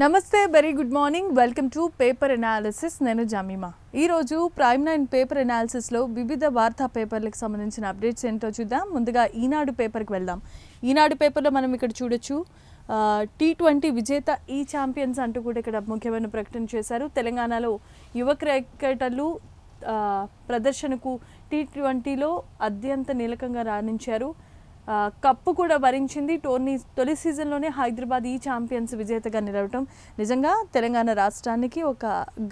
నమస్తే, very good morning. Welcome to paper analysis. నేను Jemimah. ఈరోజు ప్రైమ్ 9 పేపర్ అనాలిసిస్లో వివిధ వార్తా పేపర్లకు సంబంధించిన అప్డేట్స్ ఏంటో చూద్దాం. ముందుగా ఈనాడు పేపర్కి వెళ్దాం. ఈనాడు పేపర్లో మనం ఇక్కడ చూడొచ్చు, T20 విజేత ఈ ఛాంపియన్స్ అంటూ కూడా ఇక్కడ ముఖ్యమైన ప్రకటన చేశారు. తెలంగాణలో యువ క్రికెటర్లు ప్రదర్శనకు T20లో అత్యంత నీలకంగా రాణించారు. కప్పు కూడా వరించింది. తొలి సీజన్లోనే హైదరాబాద్ ఈ ఛాంపియన్స్ విజేతగా నిలవటం నిజంగా తెలంగాణ రాష్ట్రానికి ఒక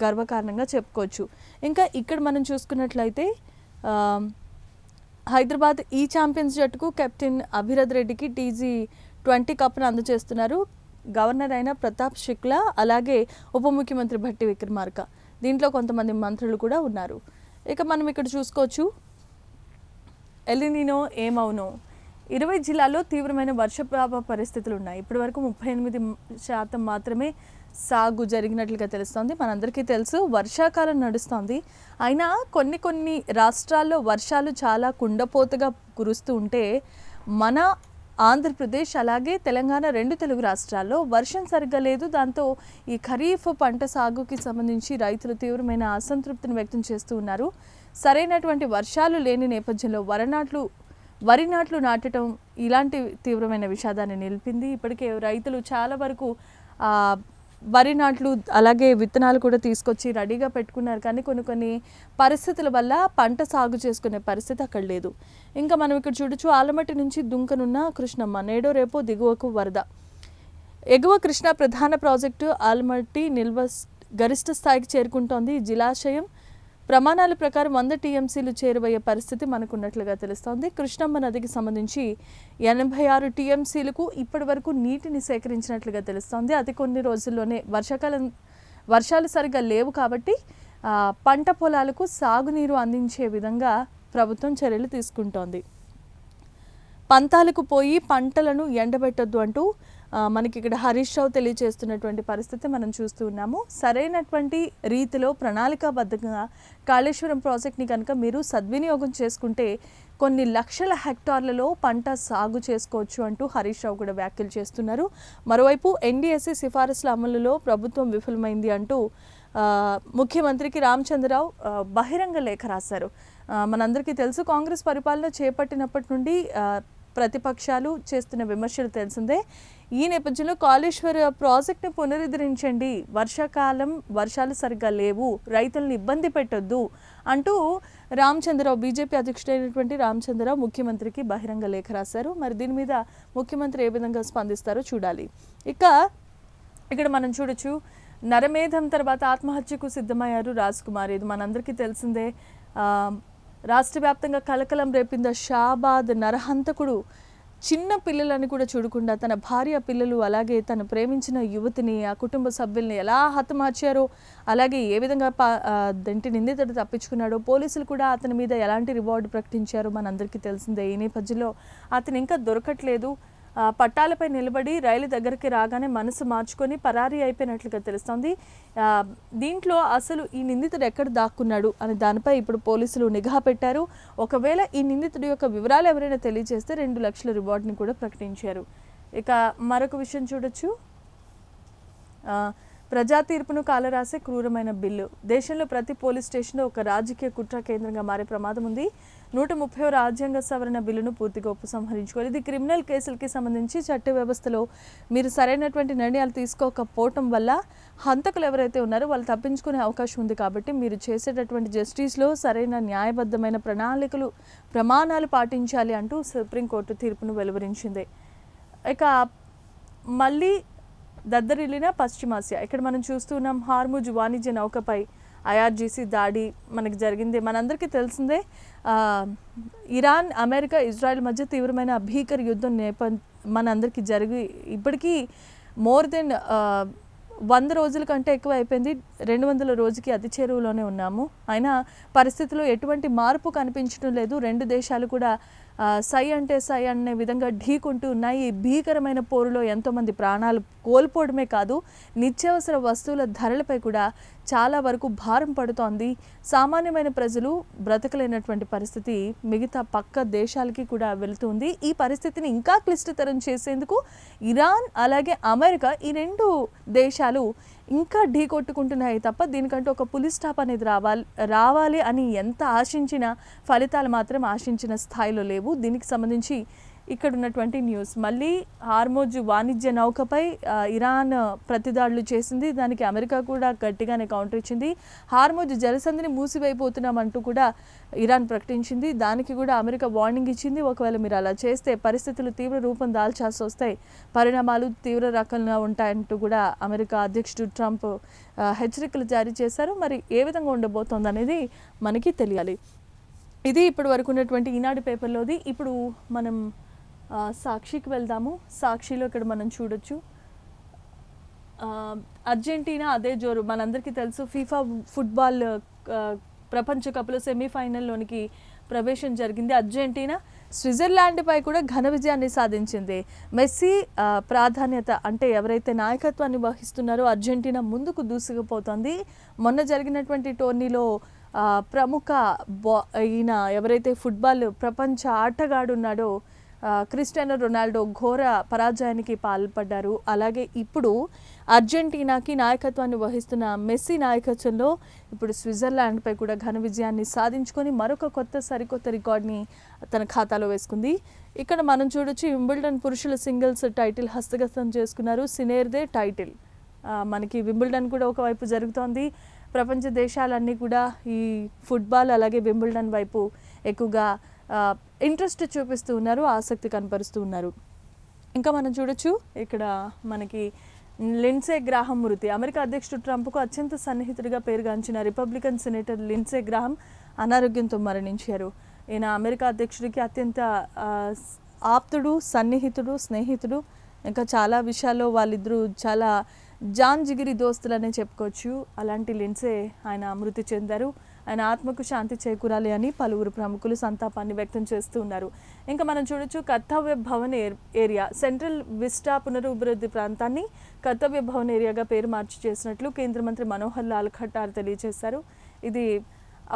గర్వకారణంగా చెప్పుకోవచ్చు. ఇంకా ఇక్కడ మనం చూసుకున్నట్లయితే హైదరాబాద్ ఈ ఛాంపియన్స్ జట్టుకు కెప్టెన్ అభిరథ్ రెడ్డికి T20 కప్ను అందజేస్తున్నారు గవర్నర్ అయిన ప్రతాప్ శుక్లా, అలాగే ఉప ముఖ్యమంత్రి భట్టి విక్రమార్క. దీంట్లో కొంతమంది మంత్రులు కూడా ఉన్నారు. ఇక మనం ఇక్కడ చూసుకోవచ్చు, ఎలినినో ఏమవునో 20 జిల్లాల్లో తీవ్రమైన వర్షపాత పరిస్థితులు ఉన్నాయి. ఇప్పటి వరకు 38% మాత్రమే సాగు జరిగినట్లుగా తెలుస్తోంది. మనందరికీ తెలుసు వర్షాకాలం నడుస్తోంది. అయినా కొన్ని రాష్ట్రాల్లో వర్షాలు చాలా కుండపోతగా కురుస్తూ ఉంటే మన ఆంధ్రప్రదేశ్ అలాగే తెలంగాణ రెండు తెలుగు రాష్ట్రాల్లో వర్షం సరిగ్గా లేదు. దాంతో ఈ ఖరీఫ్ పంట సాగుకి సంబంధించి రైతులు తీవ్రమైన అసంతృప్తిని వ్యక్తం చేస్తూ ఉన్నారు. సరైనటువంటి వర్షాలు లేని నేపథ్యంలో వరి నాట్లు నాటడం ఇలాంటి తీవ్రమైన విషాదాన్ని నిలిపింది. ఇప్పటికే రైతులు చాలా వరకు వరి నాట్లు అలాగే విత్తనాలు కూడా తీసుకొచ్చి రెడీగా పెట్టుకున్నారు. కానీ కొన్ని పరిస్థితుల వల్ల పంట సాగు చేసుకునే పరిస్థితి అక్కడ లేదు. ఇంకా మనం ఇక్కడ చూడొచ్చు, ఆలమట్టి నుంచి దుంకనున్న కృష్ణమ్మ, నేడో రేపో దిగువకు వరద. ఎగువ కృష్ణా ప్రధాన ప్రాజెక్టు ఆలమట్టి నిల్వ గరిష్ట స్థాయికి చేరుకుంటోంది. జలాశయం ప్రమాణాల ప్రకారం 100 టీఎంసీలు చేరువయ్యే పరిస్థితి మనకున్నట్లుగా తెలుస్తోంది. కృష్ణమ్మ నదికి సంబంధించి 86 టీఎంసీలకు ఇప్పటి వరకు నీటిని సేకరించినట్లుగా తెలుస్తోంది. అతి కొన్ని రోజుల్లోనే వర్షాలు సరిగ్గా లేవు కాబట్టి పంట పొలాలకు సాగునీరు అందించే విధంగా ప్రభుత్వం చర్యలు తీసుకుంటోంది. పంతాలకు పోయి పంటలను ఎండబెట్టొద్దు అంటూ మనకి ఇక్కడ హరీష్ రావు తెలియజేస్తున్నటువంటి పరిస్థితి మనం చూస్తూ ఉన్నాము. సరైనటువంటి రీతిలో ప్రణాళికాబద్ధంగా కాళేశ్వరం ప్రాజెక్ట్ని కనుక మీరు సద్వినియోగం చేసుకుంటే కొన్ని లక్షల హెక్టార్లలో పంట సాగు చేసుకోవచ్చు అంటూ హరీష్ రావు కూడా వ్యాఖ్యలు చేస్తున్నారు. మరోవైపు ఎన్డీఎస్సీ సిఫారసుల అమలులో ప్రభుత్వం విఫలమైంది అంటూ ముఖ్యమంత్రికి రామచంద్రరావు బహిరంగ లేఖ రాశారు. మనందరికీ తెలుసు, కాంగ్రెస్ పరిపాలన చేపట్టినప్పటి నుండి ప్రతిపక్షాలు చేస్తున్న విమర్శలు తెలిసిందే. ఈ నేపథ్యంలో కాళేశ్వర ప్రాజెక్ట్ని పునరుద్ధరించండి, వర్షాలు సరిగ్గా లేవు, రైతులను ఇబ్బంది పెట్టొద్దు అంటూ రామచంద్రరావు, బీజేపీ అధ్యక్షుడైనటువంటి రామచంద్రరావు ముఖ్యమంత్రికి బహిరంగ లేఖ రాశారు. మరి దీని మీద ముఖ్యమంత్రి ఏ విధంగా స్పందిస్తారో చూడాలి. ఇక్కడ మనం చూడొచ్చు, నరమేధం తర్వాత ఆత్మహత్యకు సిద్ధమయ్యారు రాజ్ కుమార్. ఇది మనందరికీ తెలిసిందే. రాష్ట్ర వ్యాప్తంగా కలకలం రేపింద షాబాద్ నరహంతకుడు చిన్న పిల్లలని కూడా చూడకుండా తన భార్య, పిల్లలు అలాగే తను ప్రేమించిన యువతిని, ఆ కుటుంబ సభ్యుల్ని ఎలా హతమార్చారో, అలాగే ఏ విధంగా నిందితుడు తప్పించుకున్నాడో, పోలీసులు కూడా అతని మీద ఎలాంటి రివార్డు ప్రకటించారో మనందరికీ తెలిసిందే. ఈ నేపథ్యంలో అతను ఇంకా దొరకట్లేదు. పట్టాలపై నిలబడి రైలు దగ్గరికి రాగానే మనసు మార్చుకొని పరారీ అయిపోయినట్లుగా తెలుస్తోంది. దీంట్లో అసలు ఈ నిందితుడు ఎక్కడ దాక్కున్నాడు అనే దానిపై ఇప్పుడు పోలీసులు నిఘా పెట్టారు. ఒకవేళ ఈ నిందితుడి యొక్క వివరాలు ఎవరైనా తెలియజేస్తే 2 లక్షల రివార్డుని కూడా ప్రకటించారు. ఇక మరొక విషయం చూడొచ్చు, ప్రజా తీర్పును కాలరాసే క్రూరమైన బిల్లు. దేశంలో ప్రతి పోలీస్ స్టేషన్లో ఒక రాజకీయ కుట్ర కేంద్రంగా మారే ప్రమాదం ఉంది. 130వ రాజ్యాంగ సవరణ బిల్లును పూర్తిగా ఉపసంహరించుకోవాలి. ఇది క్రిమినల్ కేసులకి సంబంధించి చట్ట వ్యవస్థలో మీరు సరైనటువంటి నిర్ణయాలు తీసుకోకపోవటం వల్ల హంతకులు ఎవరైతే ఉన్నారో వాళ్ళు తప్పించుకునే అవకాశం ఉంది. కాబట్టి మీరు చేసేటటువంటి జస్టిస్లో సరైన న్యాయబద్ధమైన ప్రమాణాలు పాటించాలి అంటూ సుప్రీంకోర్టు తీర్పును వెలువరించింది. ఇక మళ్ళీ దద్దరిల్లిన పశ్చిమాసియా. ఇక్కడ మనం చూస్తున్నాం, హార్ముజ్ వాణిజ్య నౌకపై IRGC దాడి మనకి జరిగింది. మనందరికీ తెలిసిందే, ఇరాన్, అమెరికా, ఇజ్రాయెల్ మధ్య తీవ్రమైన భీకర యుద్ధం మనందరికీ ఇప్పటికీ మోర్ దెన్ 100 రోజుల కంటే ఎక్కువ అయిపోయింది. 200 రోజుకి అతి చేరువలోనే ఉన్నాము. అయినా పరిస్థితుల్లో ఎటువంటి మార్పు కనిపించడం లేదు. రెండు దేశాలు కూడా సై అంటే సై అనే విధంగా ఢీకొంటూ ఉన్నాయి. ఈ భీకరమైన పోరులో ఎంతోమంది ప్రాణాలు కోల్పోవడమే కాదు, నిత్యావసర వస్తువుల ధరలపై కూడా చాలా వరకు భారం పడుతోంది. సామాన్యమైన ప్రజలు బ్రతకలేనటువంటి పరిస్థితి మిగతా పక్క దేశాలకి కూడా వెళుతుంది. ఈ పరిస్థితిని ఇంకా క్లిష్టతరం చేసేందుకు ఇరాన్ అలాగే అమెరికా ఈ రెండు దేశాలు ఇంకా ఢీకొట్టుకుంటున్నాయి తప్ప దీనికంటూ ఒక పులి స్టాప్ అనేది రావాలి అని ఎంత ఆశించినా ఫలితాలు మాత్రం ఆశించిన స్థాయిలో లేవు. దీనికి సంబంధించి ఇక్కడ ఉన్నటువంటి న్యూస్, మళ్ళీ హార్మోజ్ వాణిజ్య నౌకపై ఇరాన్ ప్రతిదాడులు చేసింది. దానికి అమెరికా కూడా గట్టిగానే కౌంటర్ ఇచ్చింది. హార్మోజ్ జలసంధిని మూసివైపోతున్నామంటూ కూడా ఇరాన్ ప్రకటించింది. దానికి కూడా అమెరికా వార్నింగ్ ఇచ్చింది. ఒకవేళ మీరు అలా చేస్తే పరిస్థితులు తీవ్ర రూపం దాల్చాల్సి వస్తాయి, పరిణామాలు తీవ్ర రకంగా ఉంటాయంటూ కూడా అమెరికా అధ్యక్షుడు ట్రంప్ హెచ్చరికలు జారీ చేశారు. మరి ఏ విధంగా ఉండబోతోంది అనేది మనకి తెలియాలి. ఇది ఇప్పటి వరకు ఉన్నటువంటి ఈనాడు పేపర్లోది. ఇప్పుడు మనం సాక్షికి వెళ్దాము. సాక్షిలో ఇక్కడ మనం చూడొచ్చు, అర్జెంటీనా అదే జోరు. మనందరికీ తెలుసు, ఫీఫా ఫుట్బాల్ ప్రపంచ కప్లో సెమీఫైనల్లోనికి ప్రవేశం జరిగింది. అర్జెంటీనా స్విట్జర్లాండ్పై కూడా ఘన విజయాన్ని సాధించింది. మెస్సీ ప్రాధాన్యత అంటే ఎవరైతే నాయకత్వాన్ని వహిస్తున్నారో అర్జెంటీనా ముందుకు దూసుకుపోతుంది. మొన్న జరిగినటువంటి టోర్నీలో ప్రముఖ ఈయన ఎవరైతే ఫుట్బాల్ ప్రపంచ ఆటగాడు ఉన్నాడో క్రిస్టియానో రొనాల్డో ఘోర పరాజయానికి పాల్పడ్డారు. అలాగే ఇప్పుడు అర్జెంటీనాకి నాయకత్వాన్ని వహిస్తున్న మెస్సీ నాయకత్వంలో ఇప్పుడు స్విట్జర్లాండ్పై కూడా ఘన విజయాన్ని సాధించుకొని మరొక సరికొత్త రికార్డ్ని తన ఖాతాలో వేసుకుంది. ఇక్కడ మనం చూడొచ్చు, వింబుల్డన్ పురుషుల సింగిల్స్ టైటిల్ హస్తగతం చేసుకున్నారు. సినేర్దే టైటిల్. మనకి వింబుల్డన్ కూడా ఒకవైపు జరుగుతోంది. ప్రపంచ దేశాలన్నీ కూడా ఈ ఫుట్బాల్ అలాగే వింబుల్డన్ వైపు ఎక్కువగా ఇంట్రెస్ట్ చూపిస్తూ ఉన్నారు, ఆసక్తి కనపరుస్తూ ఉన్నారు. ఇంకా మనం చూడొచ్చు, ఇక్కడ మనకి లిండ్సే గ్రాహం మృతి. అమెరికా అధ్యక్షుడు ట్రంప్కు అత్యంత సన్నిహితుడిగా పేరుగాంచిన రిపబ్లికన్ సెనేటర్ లిండ్సే గ్రాహం అనారోగ్యంతో మరణించారు. ఈయన అమెరికా అధ్యక్షుడికి అత్యంత ఆప్తుడు, సన్నిహితుడు, స్నేహితుడు. ఇంకా చాలా విషయాల్లో వాళ్ళిద్దరూ చాలా జాన్ జిగిరి దోస్తులనే చెప్పుకోవచ్చు. అలాంటి లిండ్సే ఆయన మృతి చెందారు. ఆయన ఆత్మకు శాంతి చేకూరాలి అని పలువురు ప్రముఖులు సంతాపాన్ని వ్యక్తం చేస్తూ ఉన్నారు. ఇంకా మనం చూడొచ్చు, కర్తవ్య భవన్ ఏరియా సెంట్రల్ విస్టా పునరుభివృద్ధి ప్రాంతాన్ని కర్తవ్య భవన్ ఏరియాగా పేరు మార్చి చేసినట్లు కేంద్ర మంత్రి మనోహర్ లాల్ ఖట్టార్ తెలియజేశారు. ఇది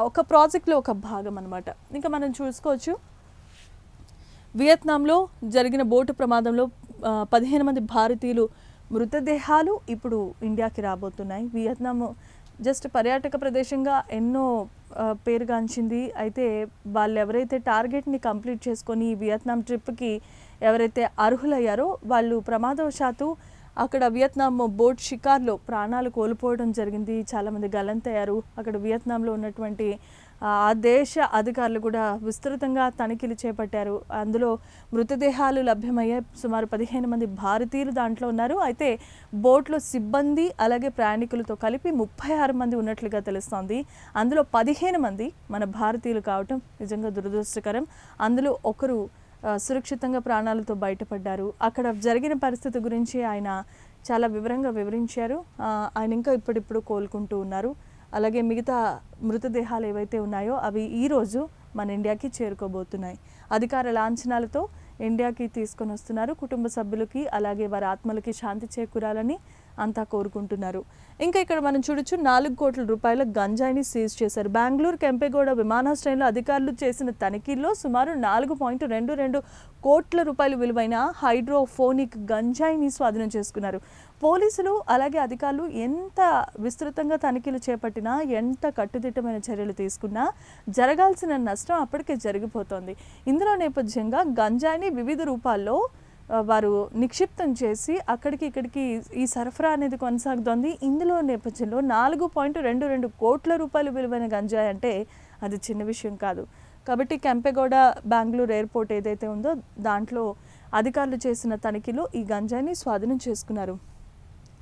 ఒక ప్రాజెక్ట్లో ఒక భాగం అన్నమాట. ఇంకా మనం చూసుకోవచ్చు, వియత్నాంలో జరిగిన బోటు ప్రమాదంలో 15 మంది భారతీయులు మృతదేహాలు ఇప్పుడు ఇండియాకి రాబోతున్నాయి. వియత్నాం జస్ట్ పర్యాటక ప్రదేశంగా ఎన్నో పేరుగాంచింది. అయితే వాళ్ళు ఎవరైతే టార్గెట్ని కంప్లీట్ చేసుకొని వియత్నాం ట్రిప్కి ఎవరైతే అర్హులయ్యారో వాళ్ళు ప్రమాదవశాత్తు అక్కడ వియత్నాం బోట్ షికార్లో ప్రాణాలు కోల్పోవడం జరిగింది. చాలామంది గల్లంతయ్యారు. అక్కడ వియత్నాంలో ఉన్నటువంటి ఆ దేశ అధికారులు కూడా విస్తృతంగా తనిఖీలు చేపట్టారు. అందులో మృతదేహాలు లభ్యమయ్యే సుమారు 15 మంది భారతీయులు దాంట్లో ఉన్నారు. అయితే బోట్లో సిబ్బంది అలాగే ప్రయాణికులతో కలిపి 36 మంది ఉన్నట్లుగా తెలుస్తోంది. అందులో 15 మంది మన భారతీయులు కావటం నిజంగా దురదృష్టకరం. అందులో ఒకరు సురక్షితంగా ప్రాణాలతో బయటపడ్డారు. అక్కడ జరిగిన పరిస్థితి గురించి ఆయన చాలా వివరంగా వివరించారు. ఆయన ఇంకా ఇప్పుడిప్పుడు కోలుకుంటూ ఉన్నారు. అలాగే మిగతా మృతదేహాలు ఏవైతే ఉన్నాయో అవి ఈరోజు మన ఇండియాకి చేరుకోబోతున్నాయి. అధికార లాంఛనాలతో ఇండియాకి తీసుకొని వస్తున్నారు. కుటుంబ సభ్యులకి అలాగే వారి ఆత్మలకి శాంతి చేకూరాలని అంతా కోరుకుంటున్నారు. ఇంకా ఇక్కడ మనం చూడొచ్చు, 4 కోట్ల రూపాయల గంజాయిని సీజ్ చేశారు. బెంగళూరు కెంపెగౌడ విమానాశ్రయంలో అధికారులు చేసిన తనిఖీల్లో సుమారు 4.22 కోట్ల రూపాయలు విలువైన హైడ్రోఫోనిక్ గంజాయిని స్వాధీనం చేసుకున్నారు. పోలీసులు అలాగే అధికారులు ఎంత విస్తృతంగా తనిఖీలు చేపట్టినా, ఎంత కట్టుదిట్టమైన చర్యలు తీసుకున్నా జరగాల్సిన నష్టం అప్పటికే జరిగిపోతోంది. ఇందులో నేపథ్యంగా గంజాయిని వివిధ రూపాల్లో వారు నిక్షిప్తం చేసి అక్కడికి ఇక్కడికి ఈ సరఫరా అనేది కొనసాగుతోంది. ఇందులో నేపథ్యంలో 4.22 కోట్ల రూపాయలు విలువైన గంజాయి అంటే అది చిన్న విషయం కాదు. కాబట్టి కెంపెగౌడ బెంగళూరు ఎయిర్పోర్ట్ ఏదైతే ఉందో దాంట్లో అధికారులు చేసిన తనిఖీలో ఈ గంజాయిని స్వాధీనం చేసుకున్నారు.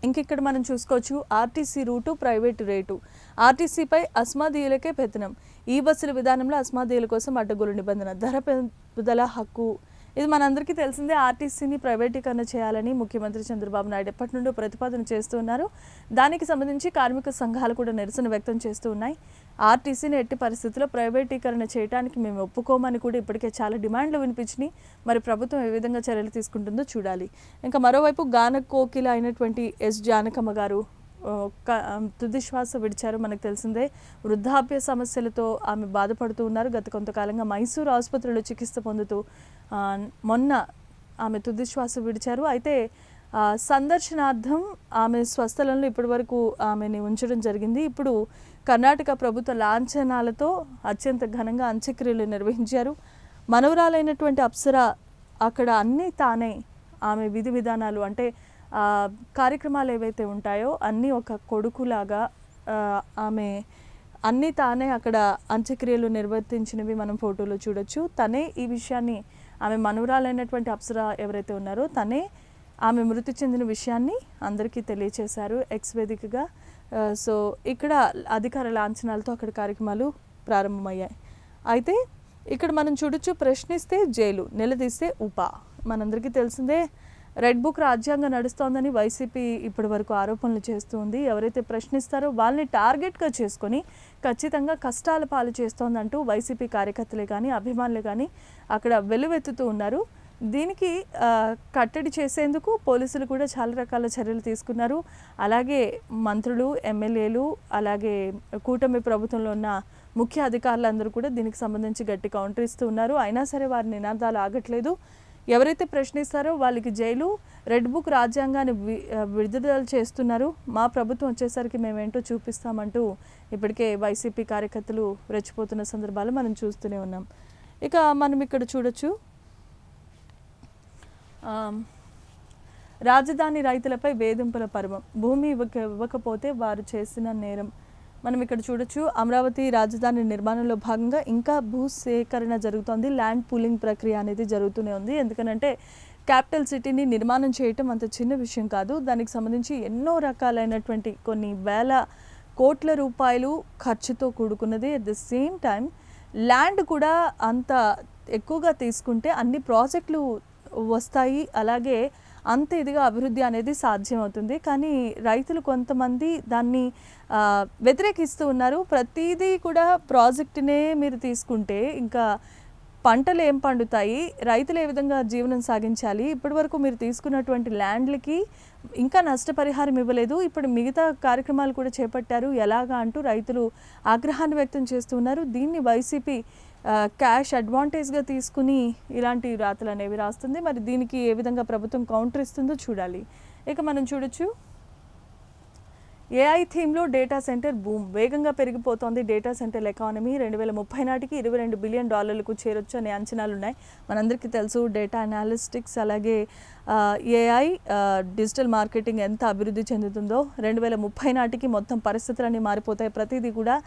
ఇంకిక్కడ మనం చూసుకోవచ్చు, ఆర్టీసీ రూటు ప్రైవేటు రేటు. ఆర్టీసీపై అస్మాదీయులకే పెత్తనం. ఈ బస్సుల విధానంలో అస్మాదీయుల కోసం అడ్డగోలు నిబంధన. ధర పెంపుదల హక్కు ఇది మనందరికీ తెలిసిందే. ఆర్టీసీని ప్రైవేటీకరణ చేయాలని ముఖ్యమంత్రి చంద్రబాబు నాయుడు ఎప్పటి నుండో ప్రతిపాదన చేస్తూ ఉన్నారు. దానికి సంబంధించి కార్మిక సంఘాలు కూడా నిరసన వ్యక్తం చేస్తూ ఉన్నాయి. ఆర్టీసీని ఎట్టి పరిస్థితుల్లో ప్రైవేటీకరణ చేయడానికి మేము ఒప్పుకోమని కూడా ఇప్పటికే చాలా డిమాండ్లు వినిపించినాయి. మరి ప్రభుత్వం ఏ విధంగా చర్యలు తీసుకుంటుందో చూడాలి. ఇంకా మరోవైపు గాన కోకిల అయినటువంటి ఎస్ జానకమ్మ గారు తుది శ్వాస విడిచారు. మనకు తెలిసిందే, వృద్ధాప్య సమస్యలతో ఆమె బాధపడుతూ ఉన్నారు. గత కొంతకాలంగా మైసూరు ఆసుపత్రిలో చికిత్స పొందుతూ మొన్న ఆమె తుది శ్వాస విడిచారు. అయితే సందర్శనార్థం ఆమె స్వస్థలంలో ఇప్పటి వరకు ఆమెని ఉంచడం జరిగింది. ఇప్పుడు కర్ణాటక ప్రభుత్వ లాంఛనాలతో అత్యంత ఘనంగా అంత్యక్రియలు నిర్వహించారు. మనవరాలైనటువంటి అప్సర అక్కడ అన్నీ తానే ఆమె విధి విధానాలు అంటే కార్యక్రమాలు ఏవైతే ఉంటాయో అన్నీ ఒక కొడుకులాగా ఆమె అన్నీ తానే అక్కడ అంత్యక్రియలు నిర్వర్తించినవి మనం ఫోటోలో చూడొచ్చు. తనే ఈ విషయాన్ని ఆమె మనవరాలైనటువంటి అప్సర ఎవరైతే ఉన్నారో తనే ఆమె మృతి చెందిన విషయాన్ని అందరికీ తెలియచేశారు ఎక్స్ వేదికగా. సో ఇక్కడ అధికార లాంఛనాలతో అక్కడ కార్యక్రమాలు ప్రారంభమయ్యాయి. అయితే ఇక్కడ మనం చూడొచ్చు, ప్రశ్నిస్తే జైలు, నిలదీస్తే ఉపా. మనందరికీ తెలిసిందే, రెడ్ బుక్ రాజ్యాంగం నడుస్తోందని వైసీపీ ఇప్పటి వరకు ఆరోపణలు చేస్తుంది. ఎవరైతే ప్రశ్నిస్తారో వాళ్ళని టార్గెట్గా చేసుకొని ఖచ్చితంగా కష్టాల పాలు చేస్తోందంటూ వైసీపీ కార్యకర్తలే కానీ అభిమానులే కానీ అక్కడ వెలువెత్తుతూ ఉన్నారు. దీనికి కట్టడి చేసేందుకు పోలీసులు కూడా చాలా రకాల చర్యలు తీసుకున్నారు. అలాగే మంత్రులు, ఎమ్మెల్యేలు, అలాగే కూటమి ప్రభుత్వంలో ఉన్న ముఖ్య అధికారులందరూ కూడా దీనికి సంబంధించి గట్టి కౌంటర్ ఇస్తూ ఉన్నారు. అయినా సరే వారి నినాదాలు ఆగట్లేదు. ఎవరైతే ప్రశ్నిస్తారో వాళ్ళకి జైలు, రెడ్ బుక్ రాజ్యాంగాన్ని విడుదల చేస్తున్నారు, మా ప్రభుత్వం వచ్చేసరికి మేమేంటో చూపిస్తామంటూ ఇప్పటికే వైసీపీ కార్యకర్తలు రెచ్చిపోతున్న సందర్భాలు మనం చూస్తూనే ఉన్నాం. ఇక మనం ఇక్కడ చూడొచ్చు, రాజధాని రైతులపై వేధింపుల పర్వం, భూమి ఇవ్వకపోతే వారు చేసిన నేరం. మనం ఇక్కడ చూడొచ్చు, అమరావతి రాజధాని నిర్మాణంలో భాగంగా ఇంకా భూసేకరణ జరుగుతోంది. ల్యాండ్ పూలింగ్ ప్రక్రియ అనేది జరుగుతూనే ఉంది. ఎందుకనంటే క్యాపిటల్ సిటీని నిర్మాణం చేయటం అంత చిన్న విషయం కాదు. దానికి సంబంధించి ఎన్నో రకాలైనటువంటి కొన్ని వేల కోట్ల రూపాయలు ఖర్చుతో కూడుకున్నది. At the same time land కూడా అంత ఎక్కువగా తీసుకుంటే అన్ని ప్రాజెక్టులు వస్తాయి, అలాగే అంత ఇదిగా అభివృద్ధి అనేది సాధ్యమవుతుంది. కానీ రైతులు కొంతమంది దాన్ని వ్యతిరేకిస్తూ ఉన్నారు. ప్రతిదీ కూడా ప్రాజెక్టునే మీరు తీసుకుంటే ఇంకా పంటలు ఏం పండుతాయి, రైతులు ఏ విధంగా జీవనం సాగించాలి, ఇప్పటి వరకు మీరు తీసుకున్నటువంటి ల్యాండ్లకి ఇంకా నష్టపరిహారం ఇవ్వలేదు, ఇప్పుడు మిగతా కార్యక్రమాలు కూడా చేపట్టారు ఎలాగా అంటూ రైతులు ఆగ్రహాన్ని వ్యక్తం చేస్తున్నారు. దీన్ని వైసీపీ క్యాష్ అడ్వాంటేజ్గా తీసుకుని ఇలాంటి రాతలు అనేవి రాస్తుంది. మరి దీనికి ఏ విధంగా ప్రభుత్వం కౌంటర్ ఇస్తుందో చూడాలి. ఇక మనం చూడొచ్చు, ఏఐ థీమ్లో డేటా సెంటర్ బూమ్, వేగంగా పెరిగిపోతోంది డేటా సెంటర్ ఎకానమీ. 2030 నాటికి $22 బిలియన్ చేరొచ్చు అనే అంచనాలు ఉన్నాయి. మనందరికీ తెలుసు, డేటా అనాలిస్టిక్స్ అలాగే ఏఐ డిజిటల్ మార్కెటింగ్ ఎంత అభివృద్ధి చెందుతుందో. 2030 నాటికి మొత్తం పరిస్థితులన్నీ మారిపోతాయి. ప్రతిదీ కూడా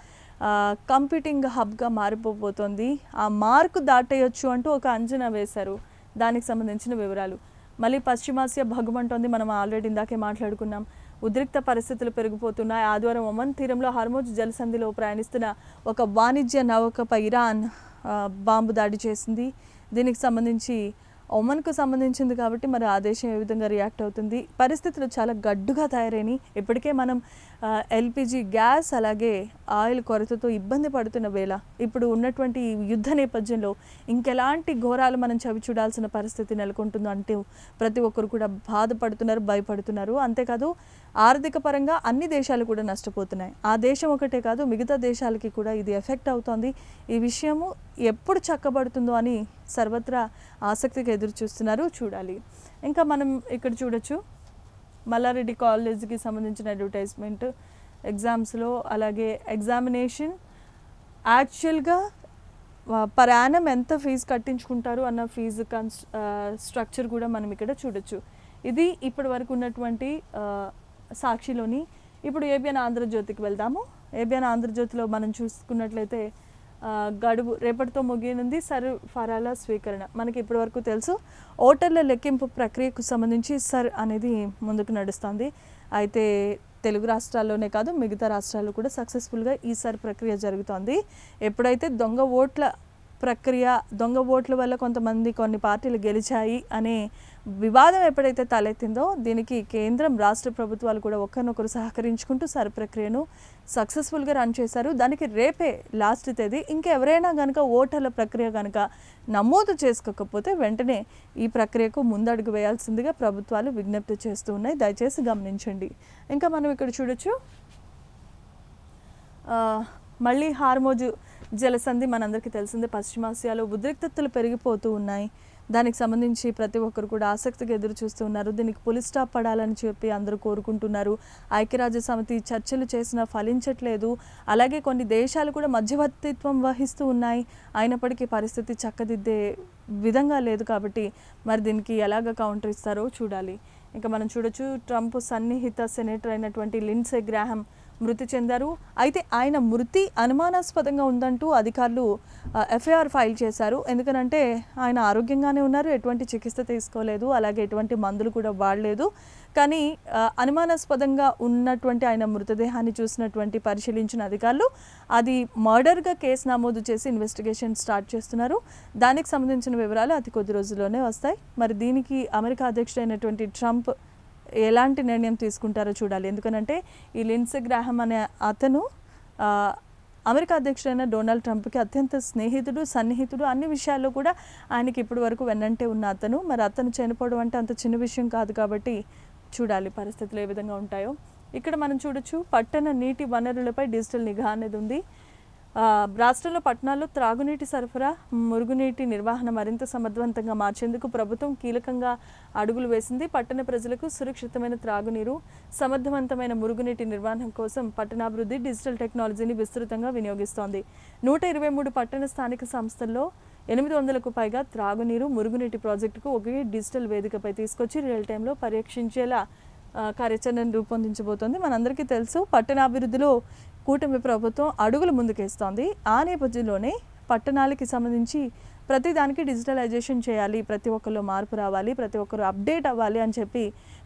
కంప్యూటింగ్ హబ్గా మారిపోతుంది. ఆ మార్కు దాటేయొచ్చు అంటూ ఒక అంచనా వేశారు. దానికి సంబంధించిన వివరాలు. మళ్ళీ పశ్చిమాసియా భగ్గుమంటోంది. మనం ఆల్రెడీ ఇందాకే మాట్లాడుకున్నాం. ఉద్రిక్త పరిస్థితులు పెరిగిపోతున్నాయి. ఆదివారం ఒమన్ తీరంలో హర్మోజ్ జలసంధిలో ప్రయాణిస్తున్న ఒక వాణిజ్య నౌకపై ఇరాన్ బాంబు దాడి చేసింది. దీనికి సంబంధించి ఒమన్కు సంబంధించింది కాబట్టి మరి ఆ దేశం ఏ విధంగా రియాక్ట్ అవుతుంది. పరిస్థితులు చాలా గడ్డుగా తయారైనాయి. ఇప్పటికే మనం ఎల్పిజి గ్యాస్ అలాగే ఆయిల్ కొరతతో ఇబ్బంది పడుతున్న వేళ ఇప్పుడు ఉన్నటువంటి యుద్ధ నేపథ్యంలో ఇంకెలాంటి ఘోరాలు మనం చవి చూడాల్సిన పరిస్థితి నెలకొంటుందో అంటూ ప్రతి ఒక్కరు కూడా బాధపడుతున్నారు, భయపడుతున్నారు. అంతేకాదు ఆర్థిక పరంగా అన్ని దేశాలు కూడా నష్టపోతున్నాయి. ఆ దేశం ఒకటే కాదు, మిగతా దేశాలకి కూడా ఇది ఎఫెక్ట్ అవుతోంది. ఈ విషయము ఎప్పుడు చక్కబడుతుందో అని సర్వత్రా ఆసక్తిగా ఎదురు చూస్తున్నారు. చూడాలి. ఇంకా మనం ఇక్కడ చూడొచ్చు, మల్లారెడ్డి కాలేజీకి సంబంధించిన అడ్వర్టైజ్మెంట్, ఎగ్జామ్స్లో అలాగే ఎగ్జామినేషన్ యాక్చువల్గా పర్ యానం ఎంత ఫీజు కట్టించుకుంటారు అన్న ఫీజు స్ట్రక్చర్ కూడా మనం ఇక్కడ చూడొచ్చు. ఇది ఇప్పటి వరకు ఉన్నటువంటి సాక్షిలోని. ఇప్పుడు ఏబిఎన్ ఆంధ్రజ్యోతికి వెళ్దాము. ఏబిఎన్ ఆంధ్రజ్యోతిలో మనం చూసుకున్నట్లయితే గడువు రేపటితో ముగియనుంది సరఫరాల స్వీకరణ. మనకి ఇప్పటి వరకు తెలుసు, ఓటర్ల లెక్కింపు ప్రక్రియకు సంబంధించి సర్ అనేది ముందుకు నడుస్తుంది. అయితే తెలుగు రాష్ట్రాల్లోనే కాదు మిగతా రాష్ట్రాల్లో కూడా సక్సెస్ఫుల్గా ఈ సర్ ప్రక్రియ జరుగుతోంది. ఎప్పుడైతే దొంగ ఓట్ల ప్రక్రియ, దొంగ ఓట్ల వల్ల కొన్ని పార్టీలు గెలిచాయి అనే వివాదం ఎప్పుడైతే తలెత్తిందో దీనికి కేంద్రం, రాష్ట్ర ప్రభుత్వాలు కూడా ఒకరినొకరు సహకరించుకుంటూ సర్ ప్రక్రియను సక్సెస్ఫుల్గా రన్ చేశారు. దానికి రేపే లాస్ట్ తేదీ. ఇంకెవరైనా కనుక ఓటర్ల ప్రక్రియ కనుక నమోదు చేసుకోకపోతే వెంటనే ఈ ప్రక్రియకు ముందడుగు వేయాల్సిందిగా ప్రభుత్వాలు విజ్ఞప్తి చేస్తూ ఉన్నాయి. దయచేసి గమనించండి. ఇంకా మనం ఇక్కడ చూడొచ్చు, మళ్ళీ హార్మోజు జలసంధి మనందరికీ తెలిసిందే. పశ్చిమాసియాలో ఉద్రిక్తతలు పెరిగిపోతూ ఉన్నాయి. దానికి సంబంధించి ప్రతి ఒక్కరు కూడా ఆసక్తిగా ఎదురు చూస్తూ ఉన్నారు. దీనికి పులి స్టాప్ పడాలని చెప్పి అందరూ కోరుకుంటున్నారు. ఐక్యరాజ్య సమితి చర్చలు చేసినా ఫలించట్లేదు. అలాగే కొన్ని దేశాలు కూడా మధ్యవర్తిత్వం వహిస్తూ ఉన్నాయి. అయినప్పటికీ పరిస్థితి చక్కదిద్దే విధంగా లేదు. కాబట్టి మరి దీనికి ఎలాగ కౌంటర్ ఇస్తారో చూడాలి. ఇంకా మనం చూడొచ్చు, ట్రంప్ సన్నిహిత సెనేటర్ అయినటువంటి లిండ్సే గ్రాహం మృతి చెందారు. అయితే ఆయన మృతి అనుమానాస్పదంగా ఉందంటూ అధికారులు ఎఫ్ఐఆర్ ఫైల్ చేశారు. ఎందుకనంటే ఆయన ఆరోగ్యంగానే ఉన్నారు, ఎటువంటి చికిత్స తీసుకోలేదు, అలాగే ఎటువంటి మందులు కూడా వాడలేదు. కానీ అనుమానాస్పదంగా ఉన్నటువంటి ఆయన మృతదేహాన్ని పరిశీలించిన అధికారులు అది మర్డర్గా కేసు నమోదు చేసి ఇన్వెస్టిగేషన్ స్టార్ట్ చేస్తున్నారు. దానికి సంబంధించిన వివరాలు అతి కొద్ది రోజుల్లోనే వస్తాయి. మరి దీనికి అమెరికా అధ్యక్షుడైనటువంటి ట్రంప్ ఎలాంటి నిర్ణయం తీసుకుంటారో చూడాలి. ఎందుకనంటే ఈ లిండ్సే గ్రాహం అనే అతను అమెరికా అధ్యక్షుడైన డొనాల్డ్ ట్రంప్కి అత్యంత స్నేహితుడు, సన్నిహితుడు. అన్ని విషయాల్లో కూడా ఆయనకి ఇప్పటి వరకు వెన్నంటే ఉన్న అతను. మరి అతను చనిపోవడం అంటే అంత చిన్న విషయం కాదు. కాబట్టి చూడాలి పరిస్థితులు ఏ విధంగా ఉంటాయో. ఇక్కడ మనం చూడొచ్చు, పట్టణ నీటి వనరులపై డిజిటల్ నిఘా అనేది ఉంది. రాష్ట్రంలో పట్టణాల్లో త్రాగునీటి సరఫరా, మురుగునీటి నిర్వహణ మరింత సమర్థవంతంగా మార్చేందుకు ప్రభుత్వం కీలకంగా అడుగులు వేసింది. పట్టణ ప్రజలకు సురక్షితమైన త్రాగునీరు, సమర్థవంతమైన మురుగునీటి నిర్వహణ కోసం పట్టణాభివృద్ధి డిజిటల్ టెక్నాలజీని విస్తృతంగా వినియోగిస్తోంది. 123 పట్టణ స్థానిక సంస్థల్లో 800కు పైగా త్రాగునీరు, మురుగునీటి ప్రాజెక్టుకు ఒకే డిజిటల్ వేదికపై తీసుకొచ్చి రియల్ టైంలో పర్యవేక్షించేలా కార్యాచరణను రూపొందించబోతోంది. మనందరికీ తెలుసు, పట్టణాభివృద్ధిలో కూటమి ప్రభుత్వం అడుగులు ముందుకేస్తోంది. ఆ నేపథ్యంలోనే పట్టణాలకి సంబంధించి ప్రతి దానికి డిజిటలైజేషన్ చేయాలి, ప్రతి ఒక్కరిలో మార్పు రావాలి, ప్రతి ఒక్కరు అప్డేట్ అవ్వాలి అని చెప్పి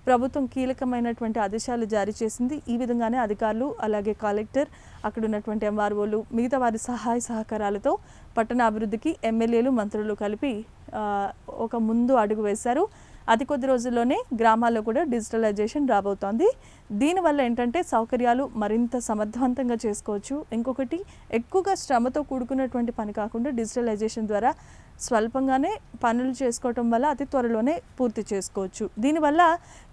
ప్రభుత్వం కీలకమైనటువంటి ఆదేశాలు జారీ చేసింది. ఈ విధంగానే అధికారులు, అలాగే కలెక్టర్, అక్కడ ఉన్నటువంటి ఎంఆర్ఓలు, మిగతా వారి సహాయ సహకారాలతో పట్టణ అభివృద్ధికి ఎమ్మెల్యేలు, మంత్రులు కలిపి ఒక ముందు అడుగు వేశారు. అతి కొద్ది రోజుల్లోనే గ్రామాల్లో కూడా డిజిటలైజేషన్ రాబోతోంది. దీనివల్ల ఏంటంటే సౌకర్యాలు మరింత సమర్థవంతంగా చేసుకోవచ్చు. ఇంకొకటి, ఎక్కువగా శ్రమతో కూడుకున్నటువంటి పని కాకుండా డిజిటలైజేషన్ ద్వారా స్వల్పంగానే పనులు చేసుకోవటం వల్ల అతి త్వరలోనే పూర్తి చేసుకోవచ్చు. దీనివల్ల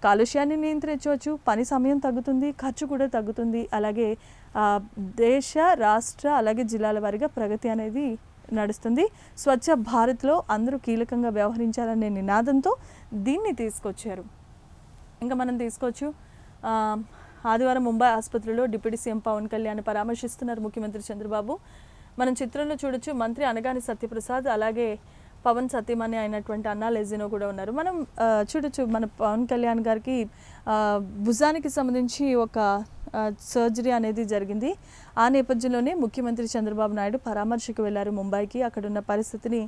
కాలుష్యాన్ని నియంత్రించవచ్చు, పని సమయం తగ్గుతుంది, ఖర్చు కూడా తగ్గుతుంది. అలాగే దేశ, రాష్ట్ర, అలాగే జిల్లాల వారీగా ప్రగతి అనేది నడుస్తుంది. స్వచ్ఛ భారత్లో అందరూ కీలకంగా వ్యవహరించాలనే నినాదంతో దీన్ని తీసుకొచ్చారు. ఇంకా మనం తీసుకోవచ్చు, ఆదివారం ముంబై ఆసుపత్రిలో డిప్యూటీ సీఎం పవన్ కళ్యాణ్ పరామర్శిస్తున్నారు ముఖ్యమంత్రి చంద్రబాబు. మనం చిత్రంలో చూడొచ్చు, మంత్రి అనగాని సత్యప్రసాద్, అలాగే పవన్ సతీమణి అయినటువంటి అన్నా లెజినో కూడా ఉన్నారు. మనం చూడొచ్చు, మన పవన్ కళ్యాణ్ గారికి భుజానికి సంబంధించి ఒక సర్జరీ అనేది జరిగింది. ఆ నేపథ్యంలోనే ముఖ్యమంత్రి చంద్రబాబు నాయుడు పరామర్శకు వెళ్ళారు ముంబైకి. అక్కడున్న పరిస్థితిని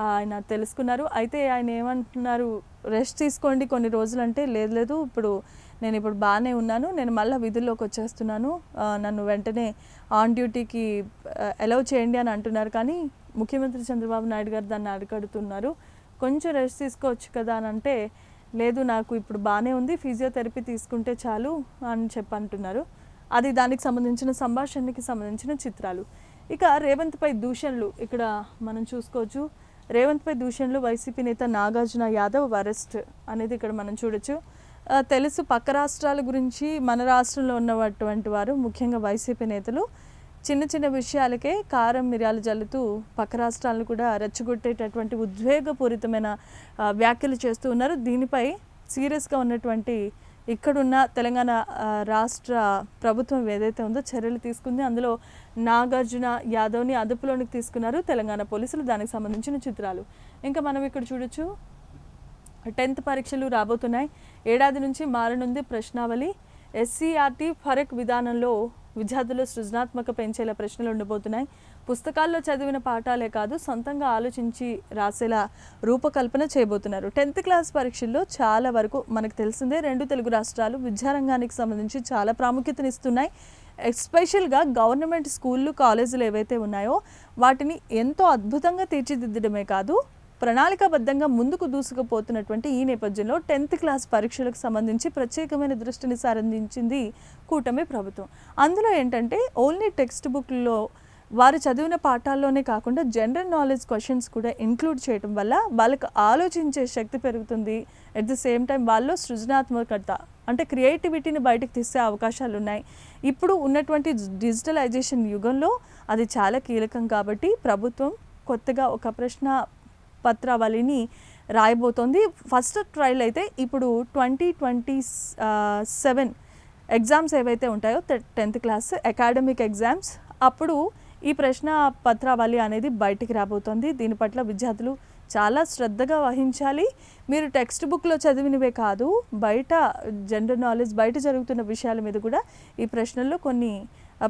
ఆయన తెలుసుకున్నారు. అయితే ఆయన ఏమంటున్నారు, రెస్ట్ తీసుకోండి కొన్ని రోజులు అంటే, లేదు నేను ఇప్పుడు బాగానే ఉన్నాను, నేను మళ్ళీ విధుల్లోకి వచ్చేస్తున్నాను, నన్ను వెంటనే ఆన్ డ్యూటీకి అలౌ చేయండి అని అంటున్నారు. కానీ ముఖ్యమంత్రి చంద్రబాబు నాయుడు గారు దాన్ని అడ్డుకడుతున్నారు. కొంచెం రెస్ట్ తీసుకోవచ్చు కదా అని అంటే, లేదు నాకు ఇప్పుడు బాగానే ఉంది, ఫిజియోథెరపీ తీసుకుంటే చాలు అని అంటున్నారు. అది దానికి సంబంధించిన సంభాషణకి సంబంధించిన చిత్రాలు. ఇక రేవంత్పై దూషణలు ఇక్కడ మనం చూసుకోవచ్చు. రేవంత్పై దూషణలు, వైసీపీ నేత నాగార్జున యాదవ్ అరెస్ట్ అనేది ఇక్కడ మనం చూడొచ్చు. తెలుసు, పక్క రాష్ట్రాల గురించి మన రాష్ట్రంలో ఉన్నటువంటి వారు, ముఖ్యంగా వైసీపీ నేతలు చిన్న చిన్న విషయాలకే కారం మిరియాలు జల్లుతూ పక్క రాష్ట్రాలను కూడా రెచ్చగొట్టేటటువంటి ఉద్వేగపూరితమైన వ్యాఖ్యలు చేస్తూ ఉన్నారు. దీనిపై సీరియస్గా ఉన్నటువంటి ఇక్కడున్న తెలంగాణ రాష్ట్ర ప్రభుత్వం ఏదైతే ఉందో చర్యలు తీసుకుంది. అందులో నాగార్జున యాదవ్ని అదుపులోనికి తీసుకున్నారు తెలంగాణ పోలీసులు. దానికి సంబంధించిన చిత్రాలు ఇంకా మనం ఇక్కడ చూడొచ్చు. 10th పరీక్షలు రాబోతున్నాయి. ఏడాది నుంచి మారనుంది ప్రశ్నావళి. ఎస్సీఆర్టీ ఫరక్ విధానంలో విద్యార్థులు సృజనాత్మక పెంచేలా ప్రశ్నలు ఉండబోతున్నాయి. పుస్తకాల్లో చదివిన పాఠాలే కాదు, సొంతంగా ఆలోచించి రాసేలా రూపకల్పన చేయబోతున్నారు. 10th క్లాస్ పరీక్షల్లో చాలా వరకు మనకు తెలిసిందే, 2 తెలుగు రాష్ట్రాలు విద్యారంగానికి సంబంధించి చాలా ప్రాముఖ్యతనిస్తున్నాయి. ఎస్పెషల్గా గవర్నమెంట్ స్కూళ్ళు కాలేజీలు ఏవైతే ఉన్నాయో వాటిని ఎంతో అద్భుతంగా తీర్చిదిద్దడమే కాదు, ప్రణాళికాబద్ధంగా ముందుకు దూసుకుపోతున్నటువంటి ఈ నేపథ్యంలో 10th క్లాస్ పరీక్షలకు సంబంధించి ప్రత్యేకమైన దృష్టిని సారించింది కూటమి ప్రభుత్వం. అందులో ఏంటంటే ఓన్లీ టెక్స్ట్ బుక్లో వారు చదివిన పాఠాల్లోనే కాకుండా జనరల్ నాలెడ్జ్ క్వశ్చన్స్ కూడా ఇంక్లూడ్ చేయడం వల్ల వాళ్ళకు ఆలోచించే శక్తి పెరుగుతుంది. ఎట్ ది సేమ్ టైం వాళ్ళలో సృజనాత్మకత అంటే క్రియేటివిటీని బయటకు తీసే అవకాశాలు ఉన్నాయి. ఇప్పుడు ఉన్నటువంటి డిజిటలైజేషన్ యుగంలో అది చాలా కీలకం కాబట్టి ప్రభుత్వం కొత్తగా ఒక ప్రశ్న పత్రావళిని రాయబోతోంది. ఫస్ట్ ట్రయల్ అయితే ఇప్పుడు 2027 ఎగ్జామ్స్ ఏవైతే ఉంటాయో 10th క్లాస్ అకాడమిక్ ఎగ్జామ్స్ అప్పుడు ఈ ప్రశ్న పత్రావళి అనేది బయటికి రాబోతోంది. దీని పట్ల విద్యార్థులు చాలా శ్రద్ధగా వహించాలి. మీరు టెక్స్ట్ బుక్లో చదివినవే కాదు, బయట జనరల్ నాలెడ్జ్ బయట జరుగుతున్న విషయాల మీద కూడా ఈ ప్రశ్నల్లో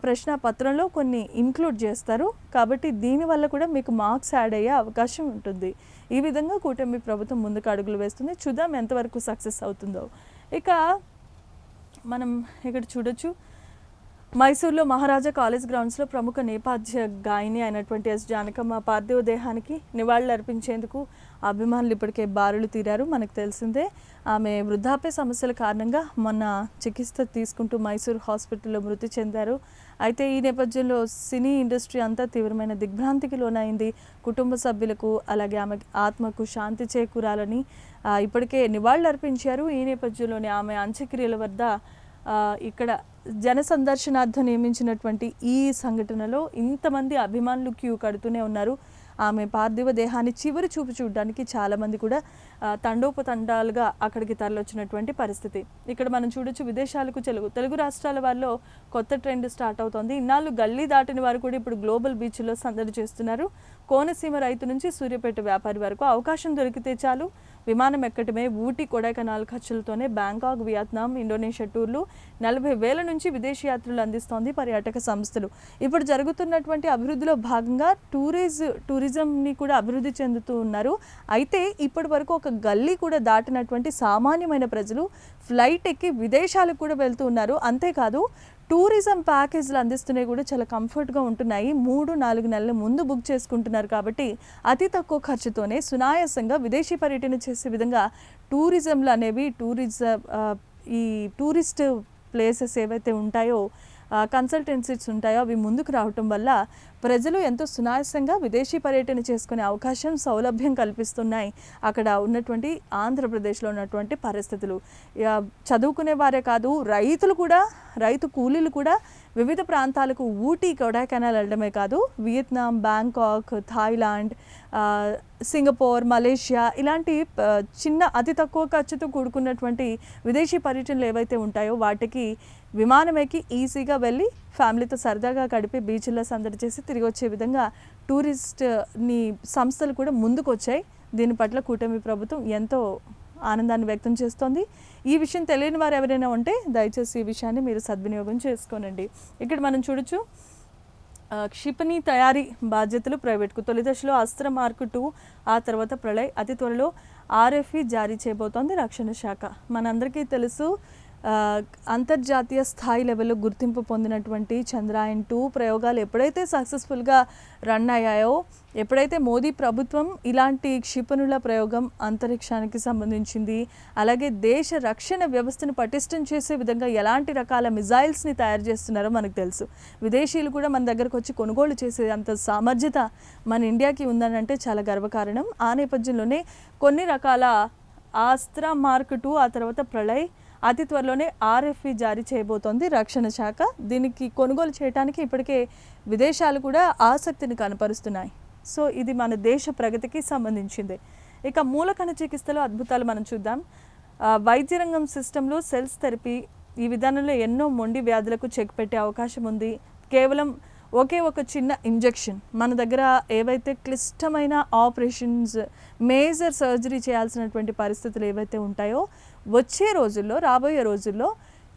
ప్రశ్న పత్రంలో కొన్ని ఇంక్లూడ్ చేస్తారు. కాబట్టి దీనివల్ల కూడా మీకు మార్క్స్ యాడ్ అయ్యే అవకాశం ఉంటుంది. ఈ విధంగా కూటమి ప్రభుత్వం ముందుకు అడుగులు వేస్తుంది. చూద్దాం ఎంతవరకు సక్సెస్ అవుతుందో. ఇక మనం ఇక్కడ చూడొచ్చు, మైసూర్లో మహారాజా కాలేజ్ గ్రౌండ్స్లో ప్రముఖ నేపథ్య గాయని అయినటువంటి ఎస్ జానకమ్మ పార్థివ దేహానికి నివాళులు అర్పించేందుకు అభిమానులు ఇప్పటికే బారులు తీరారు. మనకు తెలిసిందే, ఆమె వృద్ధాప్య సమస్యల కారణంగా మొన్న చికిత్స తీసుకుంటూ మైసూర్ హాస్పిటల్లో మృతి చెందారు. అయితే ఈ నేపథ్యంలో సినీ ఇండస్ట్రీ అంతా తీవ్రమైన దిగ్భ్రాంతికి లోనైంది. కుటుంబ సభ్యులకు అలాగే ఆమె ఆత్మకు శాంతి చేకూరాలని ఇప్పటికే నివాళులు అర్పించారు. ఈ నేపథ్యంలోనే ఆమె అంత్యక్రియల వద్ద ఇక్కడ జన సందర్శనార్థం నియమించినటువంటి ఈ సంఘటనలో ఇంతమంది అభిమానులు క్యూ కడుతూనే ఉన్నారు. ఆమె పార్థివ దేహాన్ని చివరి చూపు చూడడానికి చాలామంది కూడా తండోపతండాలుగా అక్కడికి తరలివచ్చినటువంటి పరిస్థితి. ఇక్కడ మనం చూడొచ్చు, విదేశాలకు తెలుగు రాష్ట్రాల వారిలో కొత్త ట్రెండ్ స్టార్ట్ అవుతోంది. ఇన్నాళ్ళు గల్లీ దాటిన వారు కూడా ఇప్పుడు గ్లోబల్ బీచ్లో సందడి చేస్తున్నారు. కోనసీమ రైతు నుంచి సూర్యాపేట వ్యాపారి వరకు అవకాశం దొరికితే చాలు విమానం ఎక్కటమే. ఊటీ కొడైకెనాల్ ఖర్చులతోనే బ్యాంకాక్, వియత్నాం, ఇండోనేషియా టూర్లు 40,000 నుంచి విదేశీ యాత్రలు అందిస్తోంది పర్యాటక సంస్థలు. ఇప్పుడు జరుగుతున్నటువంటి అభివృద్ధిలో భాగంగా టూరిజంని కూడా అభివృద్ధి చెందుతూ ఉన్నారు. అయితే ఇప్పటి వరకు ఒక గల్లీ కూడా దాటినటువంటి సామాన్యమైన ప్రజలు ఫ్లైట్ ఎక్కి విదేశాలకు కూడా వెళ్తూ ఉన్నారు. అంతేకాదు టూరిజం ప్యాకేజీలు అందిస్తున్నాయి కూడా చాలా కంఫర్ట్గా ఉంటున్నాయి. 3-4 నెలల ముందు బుక్ చేసుకుంటున్నారు కాబట్టి అతి తక్కువ ఖర్చుతోనే సునాయాసంగా విదేశీ పర్యటన చేసే విధంగా టూరిజంలు అనేవి ఈ టూరిస్ట్ ప్లేసెస్ ఏవైతే ఉంటాయో కన్సల్టెన్సీస్ ఉంటాయో అవి ముందుకు రావటం వల్ల ప్రజలు ఎంతో సునాయాసంగా విదేశీ పర్యటన చేసుకునే అవకాశం, సౌలభ్యం కల్పిస్తున్నాయి అక్కడ ఉన్నటువంటి ఆంధ్రప్రదేశ్లో ఉన్నటువంటి పరిస్థితులు. చదువుకునే వారే కాదు, రైతు కూలీలు కూడా వివిధ ప్రాంతాలకు ఊటీ, కొడైకెనాల్ వెళ్ళడమే కాదు, Vietnam, Bangkok, Thailand, Singapore, Malaysia ఇలాంటి చిన్న అతి తక్కువ ఖర్చుతో కూడుకున్నటువంటి విదేశీ పర్యటనలు ఏవైతే ఉంటాయో వాటికి విమానం ఎక్కి ఈజీగా వెళ్ళి ఫ్యామిలీతో సరదాగా గడిపి బీచ్ల్లో సందడి చేసి తిరిగి వచ్చే విధంగా టూరిస్ట్ని సంస్థలు కూడా ముందుకు వచ్చాయి. దీని పట్ల కూటమి ప్రభుత్వం ఎంతో ఆనందాన్ని వ్యక్తం చేస్తోంది. ఈ విషయం తెలియని వారు ఎవరైనా ఉంటే దయచేసి ఈ విషయాన్ని మీరు సద్వినియోగం చేసుకోనండి. ఇక్కడ మనం చూడొచ్చు, క్షిపణి తయారీ బాధ్యతలు ప్రైవేట్కు. తొలి దశలో అస్త్ర మార్క్ 2, ఆ తర్వాత ప్రళయ్. అతి త్వరలో RFE జారీ చేయబోతోంది రక్షణ శాఖ. మనందరికీ తెలుసు, అంతర్జాతీయ స్థాయి లెవెల్లో గుర్తింపు పొందినటువంటి చంద్రయాన్-2 ప్రయోగాలు ఎప్పుడైతే సక్సెస్ఫుల్గా రన్ అయ్యాయో, ఎప్పుడైతే మోదీ ప్రభుత్వం ఇలాంటి క్షిపణుల ప్రయోగం అంతరిక్షానికి సంబంధించింది, అలాగే దేశ రక్షణ వ్యవస్థను పటిష్టం చేసే విధంగా ఎలాంటి రకాల మిజైల్స్ని తయారు చేస్తున్నారో మనకు తెలుసు. విదేశీయులు కూడా మన దగ్గరకు వచ్చి కొనుగోలు చేసే అంత సామర్థ్యత మన ఇండియాకి ఉందని అంటే చాలా గర్వకారణం. ఆ నేపథ్యంలోనే కొన్ని రకాల అస్త్ర మార్క్ 2, ఆ తర్వాత ప్రళయ్, అతి త్వరలోనే RFE జారీ చేయబోతోంది రక్షణ శాఖ. దీనికి కొనుగోలు చేయడానికి ఇప్పటికే విదేశాలు కూడా ఆసక్తిని కనపరుస్తున్నాయి. సో ఇది మన దేశ ప్రగతికి సంబంధించింది. ఇక మూలకణ చికిత్సలో అద్భుతాలు మనం చూద్దాం. వైద్య రంగం సిస్టంలో సెల్స్ థెరపీ ఈ విధానంలో ఎన్నో మొండి వ్యాధులకు చెక్ పెట్టే అవకాశం ఉంది. కేవలం ఒకే ఒక చిన్న ఇంజెక్షన్, మన దగ్గర ఏవైతే క్లిష్టమైన ఆపరేషన్స్, మేజర్ సర్జరీ చేయాల్సినటువంటి పరిస్థితులు ఏవైతే ఉంటాయో రాబోయే రోజుల్లో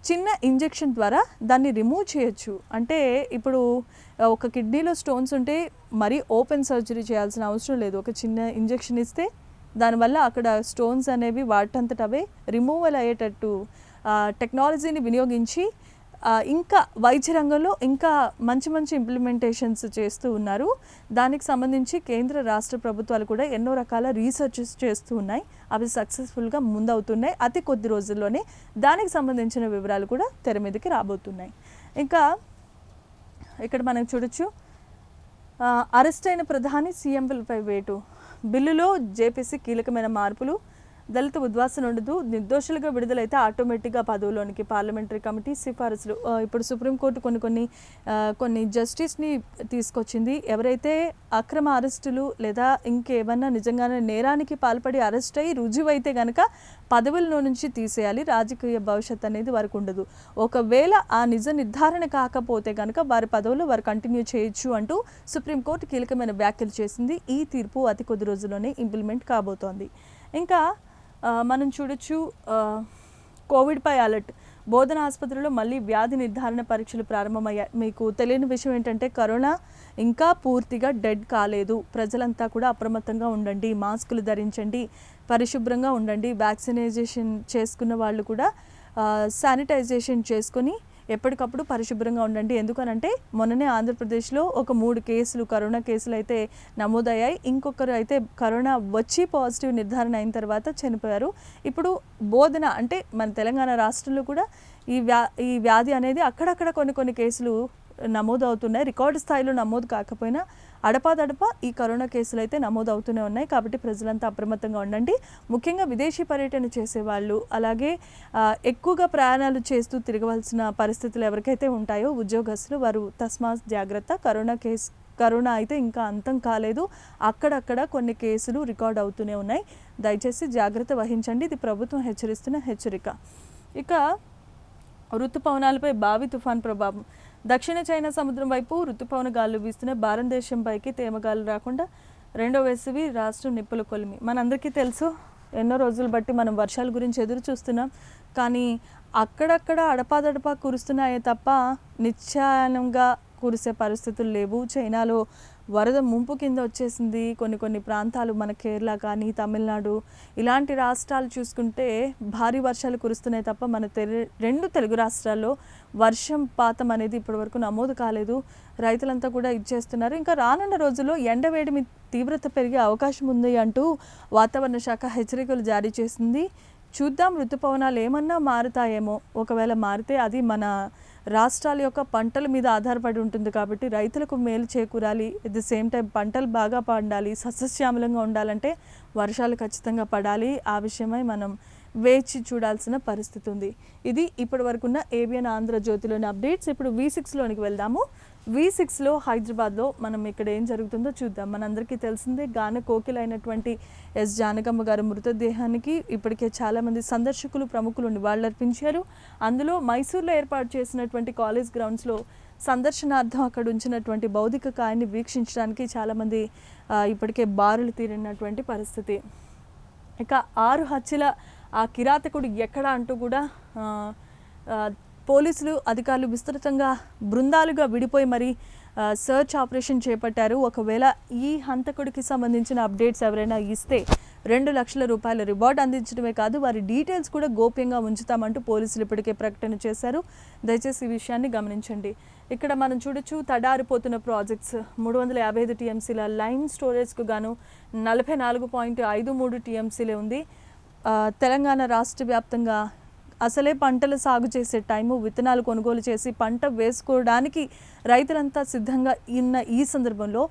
చిన్న ఇంజెక్షన్ ద్వారా దాన్ని రిమూవ్ చేయొచ్చు. అంటే ఇప్పుడు ఒక కిడ్నీలో స్టోన్స్ ఉంటే మరీ ఓపెన్ సర్జరీ చేయాల్సిన అవసరం లేదు. ఒక చిన్న ఇంజెక్షన్ ఇస్తే దానివల్ల అక్కడ స్టోన్స్ అనేవి వాటంతట అవే రిమూవల్ అయ్యేటట్టు టెక్నాలజీని వినియోగించి ఇంకా వైద్య రంగంలో ఇంకా మంచి మంచి ఇంప్లిమెంటేషన్స్ చేస్తూ ఉన్నారు. దానికి సంబంధించి కేంద్ర రాష్ట్ర ప్రభుత్వాలు కూడా ఎన్నో రకాల రీసెర్చెస్ చేస్తూ ఉన్నాయి. అవి సక్సెస్ఫుల్గా ముందవుతున్నాయి. అతి కొద్ది రోజుల్లోనే దానికి సంబంధించిన వివరాలు కూడా తెర మీదకి రాబోతున్నాయి. ఇంకా ఇక్కడ మనం చూడొచ్చు, అరెస్ట్ అయిన ప్రధాని సీఎంలపై వేటు, బిల్లులో జేపీసీ కీలకమైన మార్పులు, దళిత ఉద్వాసన ఉండదు, నిర్దోషులుగా విడుదలైతే ఆటోమేటిక్గా పదవులోనికి, పార్లమెంటరీ కమిటీ సిఫారసులు. ఇప్పుడు సుప్రీంకోర్టు కొన్ని జస్టిస్ని తీసుకొచ్చింది. ఎవరైతే అక్రమ అరెస్టులు లేదా ఇంకేమన్నా నిజంగానే నేరానికి పాల్పడి అరెస్ట్ అయ్యి రుజువైతే కనుక పదవుల్లో నుంచి తీసేయాలి. రాజకీయ భవిష్యత్ అనేది వారికి ఉండదు. ఒకవేళ ఆ నిజ నిర్ధారణ కాకపోతే కనుక వారి పదవులు వారు కంటిన్యూ చేయొచ్చు అంటూ సుప్రీంకోర్టు కీలకమైన వ్యాఖ్యలు చేసింది. ఈ తీర్పు అతి కొద్ది రోజుల్లోనే ఇంప్లిమెంట్ కాబోతోంది. ఇంకా మనం చూడొచ్చు, కోవిడ్పై అలర్ట్, బోధన ఆసుపత్రిలో మళ్ళీ వ్యాధి నిర్ధారణ పరీక్షలు ప్రారంభమయ్యాయి. మీకు తెలియని విషయం ఏంటంటే కరోనా ఇంకా పూర్తిగా డెడ్ కాలేదు. ప్రజలంతా కూడా అప్రమత్తంగా ఉండండి, మాస్కులు ధరించండి, పరిశుభ్రంగా ఉండండి. వ్యాక్సినైజేషన్ చేసుకున్న వాళ్ళు కూడా శానిటైజేషన్ చేసుకొని ఎప్పటికప్పుడు పరిశుభ్రంగా ఉండండి. ఎందుకనంటే మొన్ననే ఆంధ్రప్రదేశ్లో ఒక 3 కేసులు కరోనా కేసులు అయితే నమోదయ్యాయి. ఇంకొకరు అయితే కరోనా వచ్చి పాజిటివ్ నిర్ధారణ అయిన తర్వాత చనిపోయారు. ఇప్పుడు బోధన అంటే మన తెలంగాణ రాష్ట్రంలో కూడా ఈ వ్యాధి అనేది అక్కడక్కడ కొన్ని కేసులు నమోదు అవుతున్నాయి. రికార్డు స్థాయిలో నమోదు కాకపోయినా అడపాదడప ఈ కరోనా కేసులు అయితే నమోదు అవుతూనే ఉన్నాయి. కాబట్టి ప్రజలంతా అప్రమత్తంగా ఉండండి. ముఖ్యంగా విదేశీ పర్యటన చేసేవాళ్ళు, అలాగే ఎక్కువగా ప్రయాణాలు చేస్తూ తిరగవలసిన పరిస్థితులు ఎవరికైతే ఉంటాయో ఉద్యోగస్తులు, వారు తస్మాత్ జాగ్రత్త. కరోనా అయితే ఇంకా అంతం కాలేదు. అక్కడక్కడ కొన్ని కేసులు రికార్డ్ అవుతూనే ఉన్నాయి. దయచేసి జాగ్రత్త వహించండి. ఇది ప్రభుత్వం హెచ్చరిస్తున్న హెచ్చరిక. ఇక ఋతుపవనాలపై బావి తుఫాన్ ప్రభావం, దక్షిణ చైనా సముద్రం వైపు ఋతుపవన గాలులు వీస్తున్న భారతదేశంపైకి తేమగాలు రాకుండా రెండో వేసవి రాష్ట్రం నిప్పుల కొలిమి. మనందరికీ తెలుసు, ఎన్నో రోజులు బట్టి మనం వర్షాల గురించి ఎదురు చూస్తున్నాం. కానీ అక్కడక్కడ అడపాదడపా కురుస్తున్నాయే తప్ప నిశ్చలంగా కురిసే పరిస్థితులు లేవు. చైనాలో వరద ముంపు కింద వచ్చేసింది. కొన్ని ప్రాంతాలు, మన కేరళ కానీ తమిళనాడు ఇలాంటి రాష్ట్రాలు చూసుకుంటే భారీ వర్షాలు కురుస్తున్నాయి తప్ప మన 2 తెలుగు రాష్ట్రాల్లో వర్షం పాతం అనేది ఇప్పటివరకు నమోదు కాలేదు. రైతులంతా కూడా ఇచ్చేస్తున్నారు. ఇంకా రానున్న రోజుల్లో ఎండవేడిమి తీవ్రత పెరిగే అవకాశం ఉంది అంటూ వాతావరణ శాఖ హెచ్చరికలు జారీ చేసింది. చూద్దాం, ఋతుపవనాలు ఏమన్నా మారుతాయేమో. ఒకవేళ మారితే అది మన రాష్ట్రాల యొక్క పంటల మీద ఆధారపడి ఉంటుంది. కాబట్టి రైతులకు మేలు చేకూరాలి, ఎట్ ది సేమ్ టైం పంటలు బాగా పండాలి, సస్యశ్యామలంగా ఉండాలంటే వర్షాలు ఖచ్చితంగా పడాలి. ఆ విషయమై మనం వేచి చూడాల్సిన పరిస్థితి ఉంది. ఇది ఇప్పటి వరకున్న ఏబిఎన్ ఆంధ్రజ్యోతిలోని అప్డేట్స్. ఇప్పుడు V6లోనికి వెళ్దాము. V6లో హైదరాబాద్లో మనం ఇక్కడ ఏం జరుగుతుందో చూద్దాం. మనందరికీ తెలిసిందే, గాన కోకిలైనటువంటి ఎస్ జానకమ్మ గారి మృతదేహానికి ఇప్పటికే చాలామంది సందర్శకులు, ప్రముఖులు నివాళులర్పించారు. అందులో మైసూర్లో ఏర్పాటు చేసినటువంటి కాలేజ్ గ్రౌండ్స్లో సందర్శనార్థం అక్కడ ఉంచినటువంటి భౌతిక కాయాన్ని వీక్షించడానికి చాలామంది ఇప్పటికే బారులు తీరినటువంటి పరిస్థితి. ఇక 6 హత్యల ఆ కిరాతకుడు ఎక్కడ అంటూ కూడా పోలీసులు అధికారులు విస్తృతంగా బృందాలుగా విడిపోయి మరి సర్చ్ ఆపరేషన్ చేపట్టారు. ఒకవేళ ఈ హంతకుడికి సంబంధించిన అప్డేట్స్ ఎవరైనా ఇస్తే 2 లక్షల రూపాయల రివార్డ్ అందించడమే కాదు, వారి డీటెయిల్స్ కూడా గోప్యంగా ఉంచుతామంటూ పోలీసులు ఇప్పటికే ప్రకటన చేశారు. దయచేసి ఈ విషయాన్ని గమనించండి. ఇక్కడ మనం చూడొచ్చు, తడారిపోతున్న ప్రాజెక్ట్స్ 355 టీఎంసీల లైమ్ స్టోరేజ్కు గాను 44.53 టీఎంసీలే ఉంది. తెలంగాణ రాష్ట్ర వ్యాప్తంగా అసలే పంటలు సాగు చేసే టైము, విత్తనాలు కొనుగోలు చేసి పంట వేసుకోవడానికి రైతులంతా సిద్ధంగా ఉన్న ఈ సందర్భంలో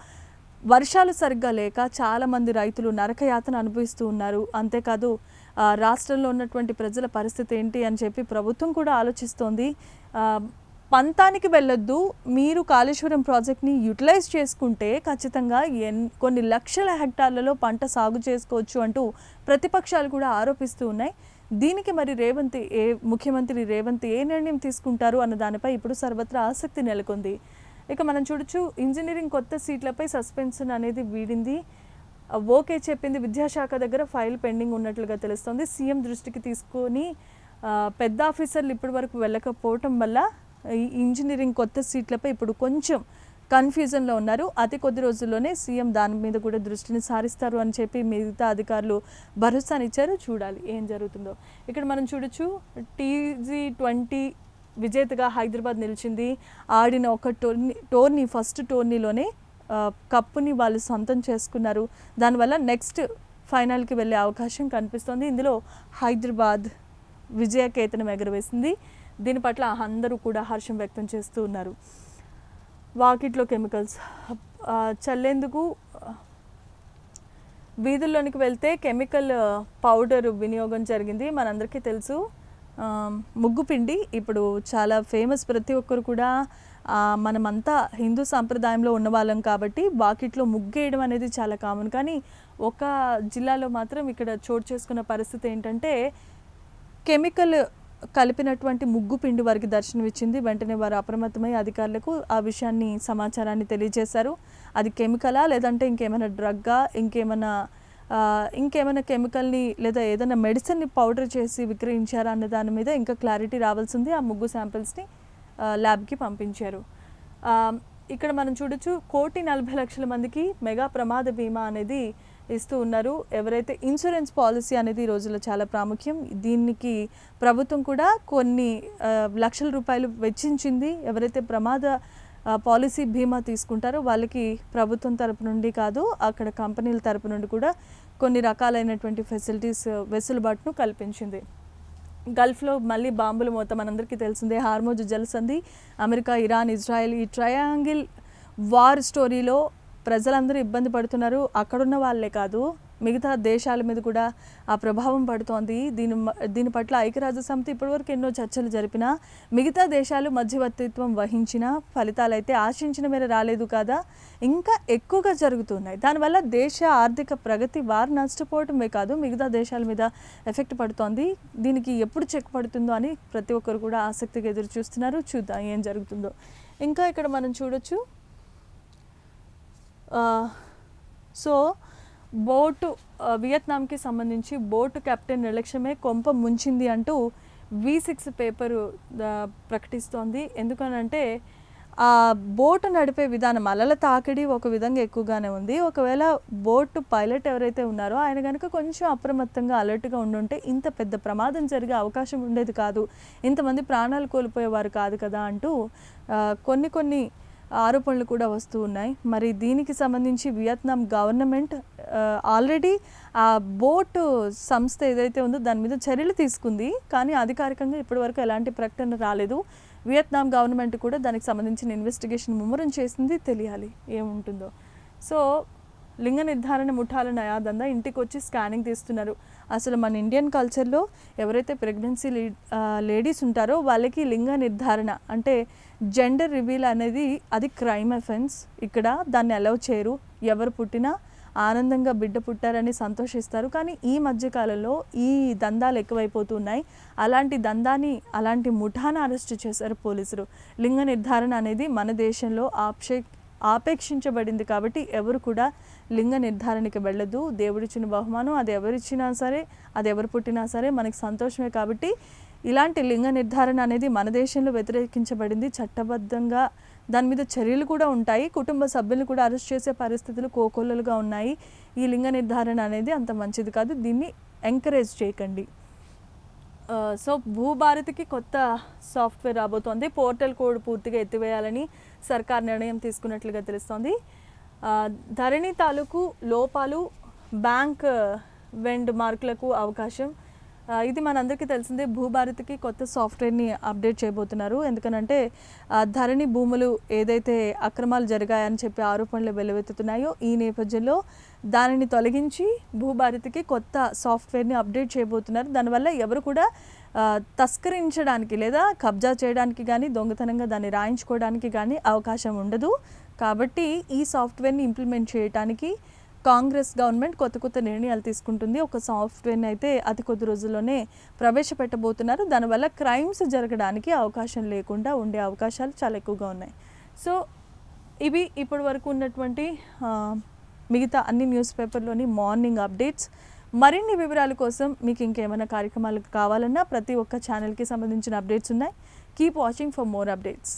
వర్షాలు సరిగ్గా లేక చాలామంది రైతులు నరకయాతన అనుభవిస్తూ ఉన్నారు. అంతేకాదు రాష్ట్రంలో ఉన్నటువంటి ప్రజల పరిస్థితి ఏంటి అని చెప్పి ప్రభుత్వం కూడా ఆలోచిస్తోంది. పంతానికి వెళ్ళొద్దు, మీరు కాళేశ్వరం ప్రాజెక్ట్ని యూటిలైజ్ చేసుకుంటే ఖచ్చితంగా కొన్ని లక్షల హెక్టార్లలో పంట సాగు చేసుకోవచ్చు అంటూ ప్రతిపక్షాలు కూడా ఆరోపిస్తూ ఉన్నాయి. దీనికి మరి ముఖ్యమంత్రి రేవంత్ ఏ నిర్ణయం తీసుకుంటారు అన్న దానిపై ఇప్పుడు సర్వత్రా ఆసక్తి నెలకొంది. ఇక మనం చూడొచ్చు, ఇంజనీరింగ్ కొత్త సీట్లపై సస్పెన్షన్ అనేది వీడింది. ఓకే చెప్పింది. విద్యాశాఖ దగ్గర ఫైల్ పెండింగ్ ఉన్నట్లుగా తెలుస్తోంది. సీఎం దృష్టికి తీసుకొని పెద్ద ఆఫీసర్లు ఇప్పటి వరకు వెళ్ళకపోవటం వల్ల ఈ ఇంజనీరింగ్ కొత్త సీట్లపై ఇప్పుడు కొంచెం కన్ఫ్యూజన్లో ఉన్నారు. అతి కొద్ది రోజుల్లోనే సీఎం దాని మీద కూడా దృష్టిని సారిస్తారు అని చెప్పి మిగతా అధికారులు భరోసానిచ్చారు. చూడాలి ఏం జరుగుతుందో. ఇక్కడ మనం చూడొచ్చు, TG20 విజేతగా హైదరాబాద్ నిలిచింది. ఆడిన ఒక టోర్నీ ఫస్ట్ టోర్నీలోనే కప్పుని వాళ్ళు సొంతం చేసుకున్నారు. దానివల్ల నెక్స్ట్ ఫైనల్కి వెళ్ళే అవకాశం కనిపిస్తోంది. ఇందులో హైదరాబాద్ విజయకేతనం ఎగరవేసింది. దీని పట్ల అందరూ కూడా హర్షం వ్యక్తం చేస్తూ ఉన్నారు. వాకిట్లో కెమికల్స్ చల్లేందుకు వీధుల్లోనికి వెళ్తే కెమికల్ పౌడర్ వినియోగం జరిగింది. మనందరికీ తెలుసు ముగ్గుపిండి ఇప్పుడు చాలా ఫేమస్. ప్రతి ఒక్కరు కూడా మనమంతా హిందూ సాంప్రదాయంలో ఉన్న వాళ్ళం కాబట్టి వాకిట్లో ముగ్గేయడం అనేది చాలా కామన్. కానీ ఒక జిల్లాలో మాత్రం ఇక్కడ చోటు చేసుకున్న పరిస్థితి ఏంటంటే కెమికల్ కలిపినటువంటి ముగ్గు పిండి వారికి దర్శనమిచ్చింది. వెంటనే వారు అప్రమత్తమై అధికారులకు ఆ విషయాన్ని సమాచారాన్ని తెలియజేశారు. అది కెమికలా లేదంటే ఇంకేమైనా డ్రగ్గా ఇంకేమైనా కెమికల్ని లేదా ఏదైనా మెడిసిన్ని పౌడర్ చేసి విక్రయించారా అన్న దాని మీద ఇంకా క్లారిటీ రావాల్సింది. ఆ ముగ్గు శాంపిల్స్ని ల్యాబ్కి పంపించారు. ఇక్కడ మనం చూడొచ్చు 1,40,00,000 మందికి మెగా ప్రమాద బీమా అనేది ఇస్తూ ఉన్నారు. ఎవరైతే ఇన్సూరెన్స్ పాలసీ అనేది ఈ రోజుల్లో చాలా ప్రాముఖ్యం. దీనికి ప్రభుత్వం కూడా కొన్ని లక్షల రూపాయలు వెచ్చించింది. ఎవరైతే ప్రమాద పాలసీ బీమా తీసుకుంటారో వాళ్ళకి ప్రభుత్వం తరపు నుండి కాదు, అక్కడ కంపెనీల తరపు నుండి కూడా కొన్ని రకాలైనటువంటి ఫెసిలిటీస్ వెసులుబాటును కల్పించింది. గల్ఫ్లో మళ్ళీ బాంబుల మోత మనందరికీ తెలిసిందే. హార్మోజ్ జలసంధి, అమెరికా, ఇరాన్, ఇజ్రాయెల్ ఈ ట్రయాంగిల్ వార్ స్టోరీలో ప్రజలందరూ ఇబ్బంది పడుతున్నారు. అక్కడున్న వాళ్ళే కాదు, మిగతా దేశాల మీద కూడా ఆ ప్రభావం పడుతోంది. దీని పట్ల ఐక్యరాజ్యసమితి ఇప్పటివరకు ఎన్నో చర్చలు జరిపినా మిగతా దేశాలు మధ్యవర్తిత్వం వహించిన ఫలితాలైతే ఆశించిన మేర రాలేదు కదా, ఇంకా ఎక్కువగా జరుగుతున్నాయి. దానివల్ల దేశ ఆర్థిక ప్రగతి వారు నష్టపోవటమే కాదు మిగతా దేశాల మీద ఎఫెక్ట్ పడుతోంది. దీనికి ఎప్పుడు చెక్ పడుతుందో అని ప్రతి ఒక్కరు కూడా ఆసక్తిగా ఎదురు చూస్తున్నారు. చూద్దాం ఏం జరుగుతుందో. ఇంకా ఇక్కడ మనం చూడొచ్చు సో బోటు వియత్నాంకి సంబంధించి బోటు కెప్టెన్ నిర్లక్ష్యమే కొంప ముంచింది అంటూ V6 పేపరు ప్రకటిస్తోంది. ఎందుకనంటే ఆ బోటు నడిపే విధానం అలల తాకిడి ఒక విధంగా ఎక్కువగానే ఉంది. ఒకవేళ బోటు పైలట్ ఎవరైతే ఉన్నారో ఆయన కనుక కొంచెం అప్రమత్తంగా అలర్ట్గా ఉండుంటే ఇంత పెద్ద ప్రమాదం జరిగే అవకాశం ఉండేది కాదు, ఇంతమంది ప్రాణాలు కోల్పోయేవారు కాదు కదా అంటూ కొన్ని ఆరోపణలు కూడా వస్తూ ఉన్నాయి. మరి దీనికి సంబంధించి వియత్నాం గవర్నమెంట్ ఆల్రెడీ ఆ బోటు సంస్థ ఏదైతే ఉందో దాని మీద చర్యలు తీసుకుంది. కానీ అధికారికంగా ఇప్పటివరకు ఎలాంటి ప్రకటన రాలేదు. వియత్నాం గవర్నమెంట్ కూడా దానికి సంబంధించిన ఇన్వెస్టిగేషన్ ముమ్మరం చేసింది. తెలియాలి ఏముంటుందో. సో లింగ నిర్ధారణ ముఠాల నయాదందా ఇంటికి వచ్చి స్కానింగ్ తీస్తున్నారు. అసలు మన ఇండియన్ కల్చర్లో ఎవరైతే ప్రెగ్నెన్సీ లేడీస్ ఉంటారో వాళ్ళకి లింగ నిర్ధారణ అంటే జెండర్ రివీల్ అనేది అది క్రైమ్ అఫెన్స్. ఇక్కడ దాన్ని అలౌ చేయరు. ఎవరు పుట్టినా ఆనందంగా బిడ్డ పుట్టారని సంతోషిస్తారు. కానీ ఈ మధ్యకాలంలో ఈ దందాలు ఎక్కువైపోతున్నాయి. అలాంటి ముఠాను అరెస్ట్ చేశారు పోలీసులు. లింగ నిర్ధారణ అనేది మన దేశంలో ఆపేక్షించబడింది కాబట్టి ఎవరు కూడా లింగ నిర్ధారణకి వెళ్ళదు. దేవుడిచ్చిన బహుమానం అది ఎవరిచ్చినా సరే, అది ఎవరు పుట్టినా సరే మనకి సంతోషమే. కాబట్టి ఇలాంటి లింగ నిర్ధారణ అనేది మన దేశంలో వ్యతిరేకించబడింది. చట్టబద్ధంగా దాని మీద చర్యలు కూడా ఉంటాయి. కుటుంబ సభ్యులు కూడా అరెస్ట్ చేసే పరిస్థితులు కోకొల్లలుగా ఉన్నాయి. ఈ లింగ నిర్ధారణ అనేది అంత మంచిది కాదు. దీన్ని ఎంకరేజ్ చేయకండి. సో భూభారతికి కొత్త సాఫ్ట్వేర్ రాబోతోంది. పోర్టల్ కోడ్ పూర్తిగా ఎత్తివేయాలని సర్కార్ నిర్ణయం తీసుకున్నట్లుగా తెలుస్తోంది. ధరణి తాలూకు లోపాలు, బ్యాంక్ వెండ్ మార్కులకు అవకాశం, ఇది మనందరికీ తెలిసిందే. భూభారతికి కొత్త సాఫ్ట్వేర్ని అప్డేట్ చేయబోతున్నారు. ఎందుకనంటే ధరణి భూములు ఏదైతే అక్రమాలు జరిగాయని చెప్పి ఆరోపణలు వెల్లువెత్తుతున్నాయో ఈ నేపథ్యంలో దానిని తొలగించి భూభారతికి కొత్త సాఫ్ట్వేర్ని అప్డేట్ చేయబోతున్నారు. దానివల్ల ఎవరు కూడా తస్కరించడానికి లేదా కబ్జా చేయడానికి కానీ దొంగతనంగా దాన్ని రాయించుకోవడానికి కానీ అవకాశం ఉండదు. కాబట్టి ఈ సాఫ్ట్వేర్ని ఇంప్లిమెంట్ చేయడానికి కాంగ్రెస్ గవర్నమెంట్ కొత్త నిర్ణయాలు తీసుకుంటుంది. ఒక సాఫ్ట్వేర్ని అయితే అతి కొద్ది రోజుల్లోనే ప్రవేశపెట్టబోతున్నారు. దానివల్ల క్రైమ్స్ జరగడానికి అవకాశం లేకుండా ఉండే అవకాశాలు చాలా ఎక్కువగా ఉన్నాయి. సో ఇవి ఇప్పటి వరకు ఉన్నటువంటి మిగతా అన్ని న్యూస్ పేపర్లోని మార్నింగ్ అప్డేట్స్. మరిన్ని వివరాల కోసం మీకు ఇంకేమైనా కార్యక్రమాలు కావాలన్నా ప్రతి ఒక్క ఛానల్కి సంబంధించిన అప్డేట్స్ ఉన్నాయి. Keep watching for more updates.